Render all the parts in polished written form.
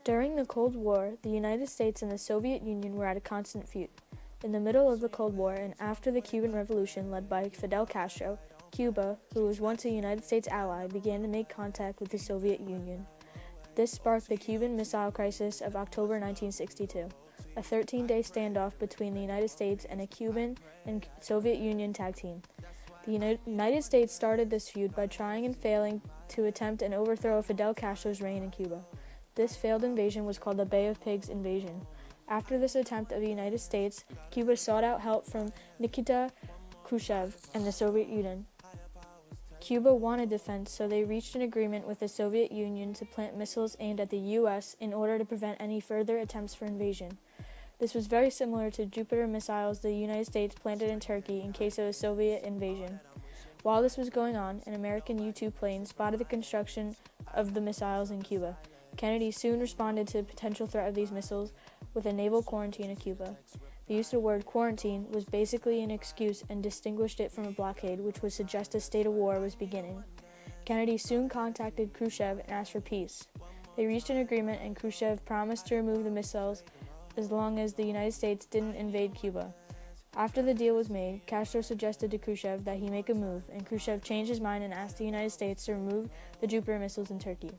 During the Cold War, the United States and the Soviet Union were at a constant feud. In the middle of the Cold War and after the Cuban Revolution led by Fidel Castro, Cuba, who was once a United States ally, began to make contact with the Soviet Union. This sparked the Cuban Missile Crisis of October 1962, a 13-day standoff between the United States and a Cuban and Soviet Union tag team. The United States started this feud by trying and failing to attempt an overthrow of Fidel Castro's reign in Cuba. This failed invasion was called the Bay of Pigs invasion. After this attempt of the United States, Cuba sought out help from Nikita Khrushchev and the Soviet Union. Cuba wanted defense, so they reached an agreement with the Soviet Union to plant missiles aimed at the U.S. in order to prevent any further attempts for invasion. This was very similar to Jupiter missiles the United States planted in Turkey in case of a Soviet invasion. While this was going on, an American U-2 plane spotted the construction of the missiles in Cuba. Kennedy soon responded to the potential threat of these missiles with a naval quarantine of Cuba. The use of the word quarantine was basically an excuse and distinguished it from a blockade, which would suggest a state of war was beginning. Kennedy soon contacted Khrushchev and asked for peace. They reached an agreement, and Khrushchev promised to remove the missiles as long as the United States didn't invade Cuba. After the deal was made, Castro suggested to Khrushchev that he make a move, and Khrushchev changed his mind and asked the United States to remove the Jupiter missiles in Turkey.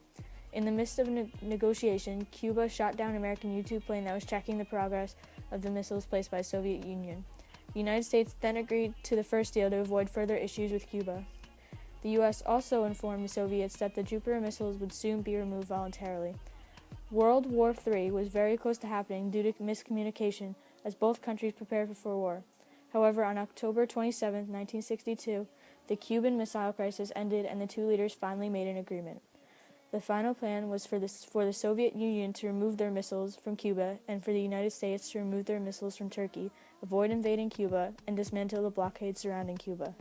In the midst of a negotiation, Cuba shot down an American U-2 plane that was tracking the progress of the missiles placed by the Soviet Union. The United States then agreed to the first deal to avoid further issues with Cuba. The U.S. also informed the Soviets that the Jupiter missiles would soon be removed voluntarily. World War III was very close to happening due to miscommunication as both countries prepared for war. However, on October 27, 1962, the Cuban Missile Crisis ended and the two leaders finally made an agreement. The final plan was for the Soviet Union to remove their missiles from Cuba and for the United States to remove their missiles from Turkey, avoid invading Cuba, and dismantle the blockade surrounding Cuba.